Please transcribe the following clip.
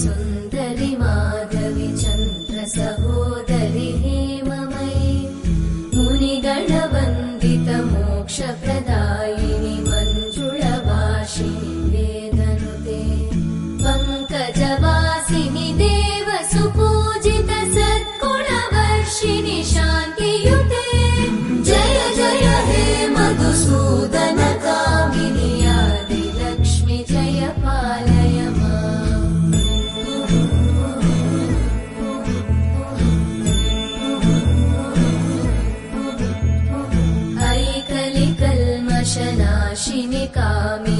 सुन्दरि माधवि चन्द्र सहोदरि हेममयि मुनिगणवन्दित मोक्षप्रदायिनि मञ्जुळभाषिणि वेदनुते पङ्कजवासिनि देव सुपूजित सद्गुणवर्षिणि शान्तियुते जय जय हे मधुसूदन कामिनि आदिलक्ष्मि जय पालय माम्। ऐकलिकल्मषनाशिनि कामिनि